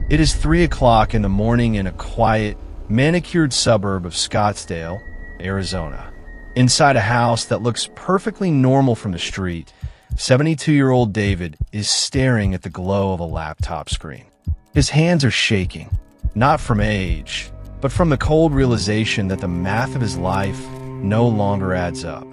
It is 3 o'clock in the morning in a quiet, manicured suburb of Scottsdale, Arizona. Inside a house that looks perfectly normal from the street, 72-year-old David is staring at the glow of a laptop screen. His hands are shaking, not from age, but from the cold realization that the math of his life no longer adds up.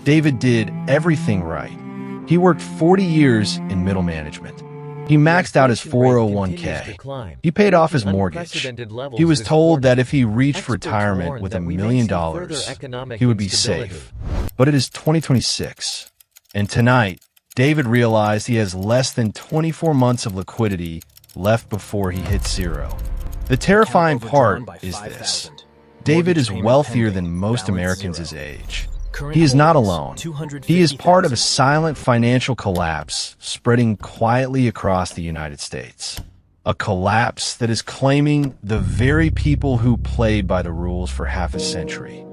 David did everything right. He worked 40 years in middle management. He maxed out his 401k. He paid off his mortgage. He was told that if he reached retirement with $1 million, he would be safe. But it is 2026, and tonight, David realized he has less than 24 months of liquidity left before he hits zero. The terrifying part is this. David is wealthier than most Americans his age. He is not alone. He is part of a silent financial collapse spreading quietly across the United States. A collapse that is claiming the very people who played by the rules for half a century.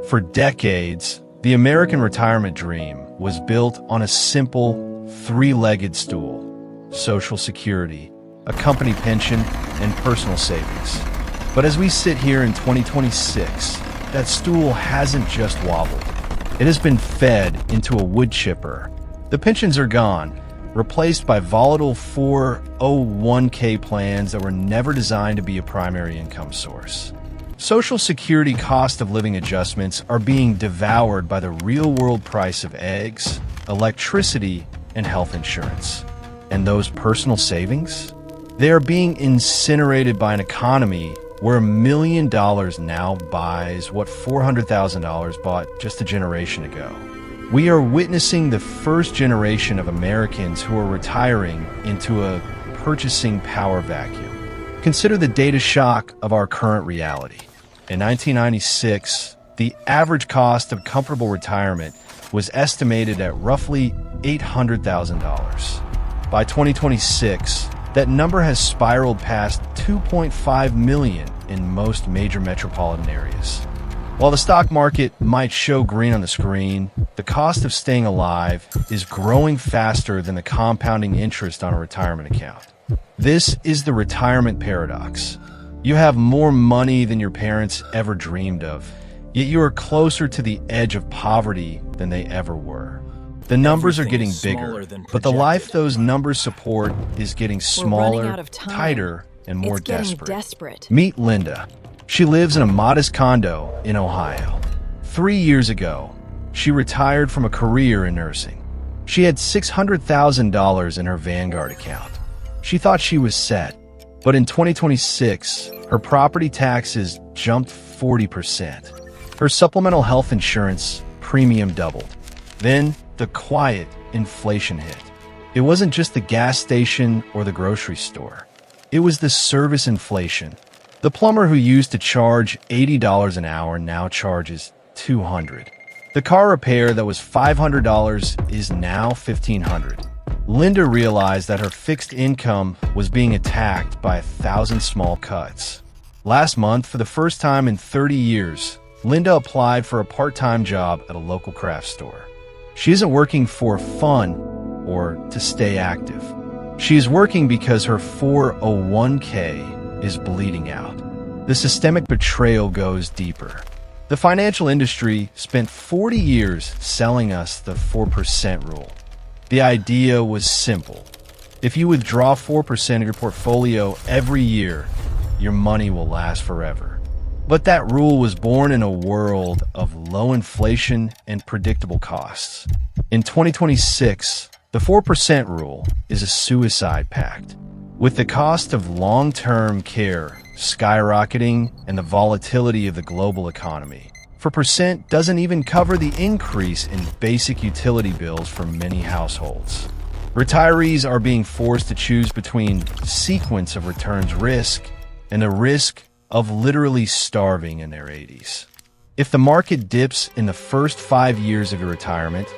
For decades, the American retirement dream was built on a simple, three-legged stool: Social Security, a company pension, and personal savings. But as we sit here in 2026, that stool hasn't just wobbled. It has been fed into a wood chipper. The pensions are gone, replaced by volatile 401k plans that were never designed to be a primary income source. Social Security cost of living adjustments are being devoured by the real-world price of eggs, electricity, and health insurance. And those personal savings? They are being incinerated by an economy where $1 million now buys what $400,000 bought just a generation ago. We are witnessing the first generation of Americans who are retiring into a purchasing power vacuum. Consider the data shock of our current reality. In 1996, the average cost of comfortable retirement was estimated at roughly $800,000. By 2026, that number has spiraled past 2.5 million in most major metropolitan areas. While the stock market might show green on the screen, the cost of staying alive is growing faster than the compounding interest on a retirement account. This is the retirement paradox. You have more money than your parents ever dreamed of, yet you are closer to the edge of poverty than they ever were. The numbers are getting bigger, but the life those numbers support is getting smaller, tighter, and more desperate. Meet Linda. She lives in a modest condo in Ohio. 3 years ago, she retired from a career in nursing. She had $600,000 in her Vanguard account. She thought she was set, but in 2026, her property taxes jumped 40%. Her supplemental health insurance premium doubled. Then, the quiet inflation hit. It wasn't just the gas station or the grocery store. It was the service inflation. The plumber who used to charge $80 an hour now charges $200. The car repair that was $500 is now $1,500. Linda realized that her fixed income was being attacked by 1,000 small cuts. Last month, for the first time in 30 years, Linda applied for a part-time job at a local craft store. She isn't working for fun or to stay active. She is working because her 401k is bleeding out. The systemic betrayal goes deeper. The financial industry spent 40 years selling us the 4% rule. The idea was simple. If you withdraw 4% of your portfolio every year, your money will last forever. But that rule was born in a world of low inflation and predictable costs. In 2026, the 4% rule is a suicide pact. With the cost of long-term care skyrocketing and the volatility of the global economy, 4% doesn't even cover the increase in basic utility bills for many households. Retirees are being forced to choose between sequence of returns risk and the risk of literally starving in their 80s. If the market dips in the first 5 years of your retirement,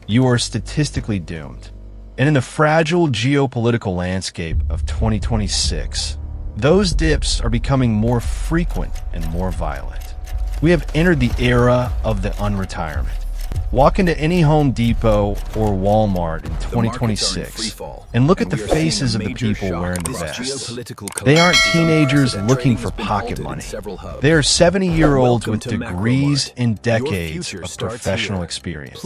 you are statistically doomed. And in the fragile geopolitical landscape of 2026, those dips are becoming more frequent and more violent. We have entered the era of the unretirement. Walk into any Home Depot or Walmart in 2026 and look at the faces of the people wearing the vests. They aren't teenagers looking for pocket money. They are 70-year-olds with degrees and decades of professional experience.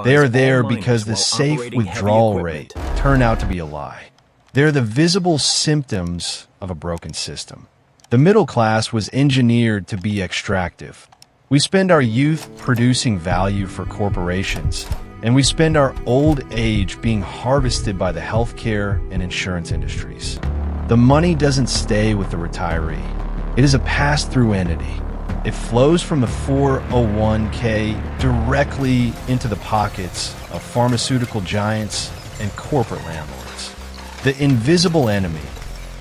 They are there because the safe withdrawal rate turned out to be a lie. They're the visible symptoms of a broken system. The middle class was engineered to be extractive. We spend our youth producing value for corporations, and we spend our old age being harvested by the healthcare and insurance industries. The money doesn't stay with the retiree. It is a pass-through entity. It flows from the 401k directly into the pockets of pharmaceutical giants and corporate landlords. The invisible enemy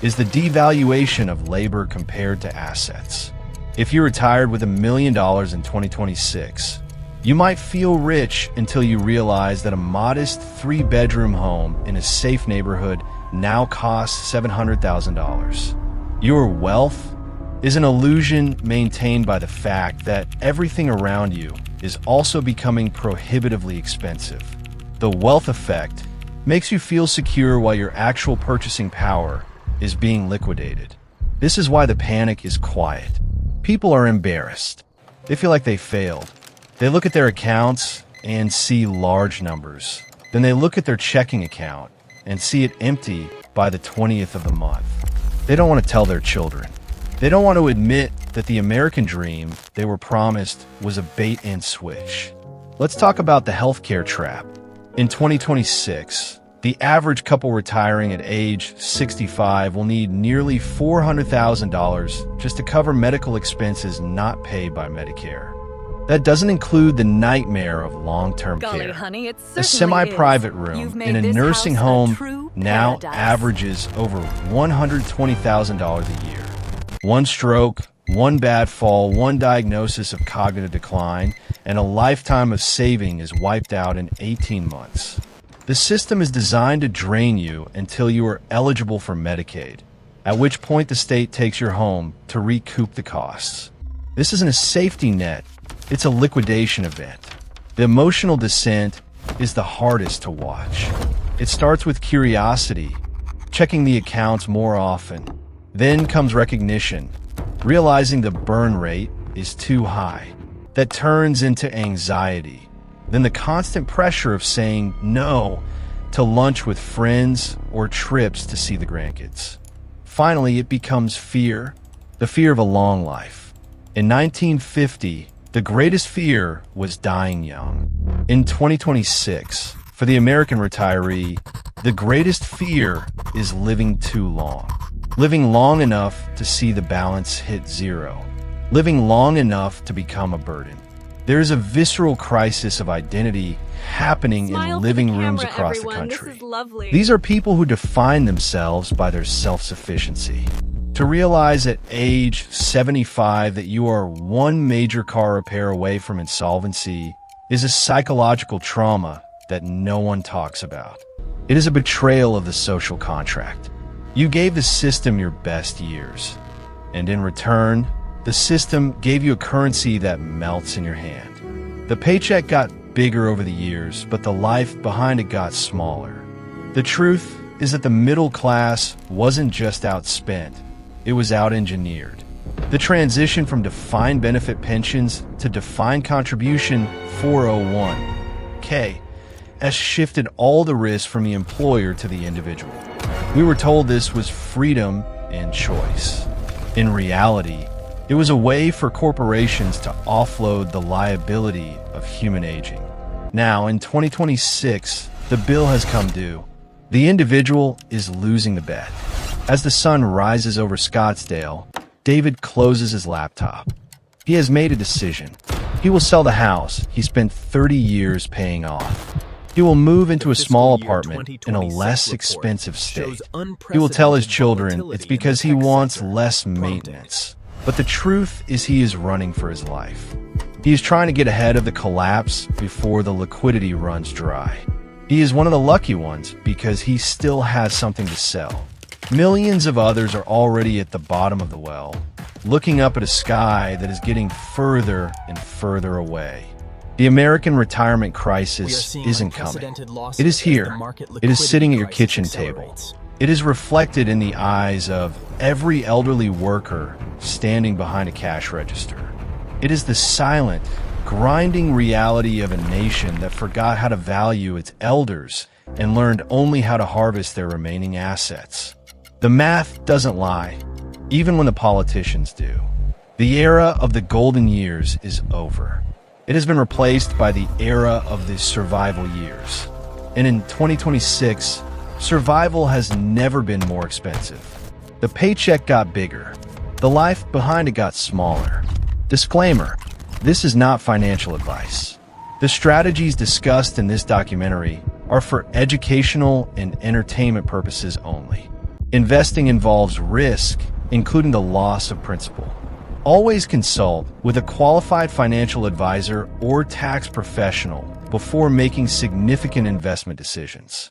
is the devaluation of labor compared to assets. If you retired with $1 million in 2026, you might feel rich until you realize that a modest 3-bedroom home in a safe neighborhood now costs $700,000. Your wealth is an illusion maintained by the fact that everything around you is also becoming prohibitively expensive. The wealth effect makes you feel secure while your actual purchasing power is being liquidated. This is why the panic is quiet. People are embarrassed. They feel like they failed. They look at their accounts and see large numbers. Then they look at their checking account and see it empty by the 20th of the month. They don't want to tell their children. They don't want to admit that the American dream they were promised was a bait and switch. Let's talk about the healthcare trap. In 2026, the average couple retiring at age 65 will need nearly $400,000 just to cover medical expenses not paid by Medicare. That doesn't include the nightmare of long-term care. Honey, a semi-private room in a nursing home now averages over $120,000 a year. One stroke, one bad fall, one diagnosis of cognitive decline, and a lifetime of saving is wiped out in 18 months. The system is designed to drain you until you are eligible for Medicaid, at which point the state takes your home to recoup the costs. This isn't a safety net, it's a liquidation event. The emotional descent is the hardest to watch. It starts with curiosity, checking the accounts more often. Then comes recognition, realizing the burn rate is too high. That turns into anxiety. Then the constant pressure of saying no to lunch with friends or trips to see the grandkids. Finally, it becomes fear, the fear of a long life. In 1950, the greatest fear was dying young. In 2026, for the American retiree, the greatest fear is living too long. Living long enough to see the balance hit zero. Living long enough to become a burden. There is a visceral crisis of identity happening in living rooms across the country. These are people who define themselves by their self-sufficiency. To realize at age 75 that you are one major car repair away from insolvency is a psychological trauma that no one talks about. It is a betrayal of the social contract. You gave the system your best years, and in return, the system gave you a currency that melts in your hand. The paycheck got bigger over the years, but the life behind it got smaller. The truth is that the middle class wasn't just outspent, it was out-engineered. The transition from defined benefit pensions to defined contribution 401k has shifted all the risk from the employer to the individual. We were told this was freedom and choice. In reality, it was a way for corporations to offload the liability of human aging. Now, in 2026, the bill has come due. The individual is losing the bet. As the sun rises over Scottsdale, David closes his laptop. He has made a decision. He will sell the house he spent 30 years paying off. He will move into a small apartment in a less expensive state. He will tell his children it's because he wants less maintenance. But the truth is he is running for his life. He is trying to get ahead of the collapse before the liquidity runs dry. He is one of the lucky ones because he still has something to sell. Millions of others are already at the bottom of the well, looking up at a sky that is getting further and further away. The American retirement crisis isn't coming. It is here. It is sitting at your kitchen table. It is reflected in the eyes of every elderly worker standing behind a cash register. It is the silent, grinding reality of a nation that forgot how to value its elders and learned only how to harvest their remaining assets. The math doesn't lie, even when the politicians do. The era of the golden years is over. It has been replaced by the era of the survival years. And in 2026, survival has never been more expensive. The paycheck got bigger. The life behind it got smaller. Disclaimer: this is not financial advice. The strategies discussed in this documentary are for educational and entertainment purposes only. Investing involves risk, including the loss of principal. Always consult with a qualified financial advisor or tax professional before making significant investment decisions.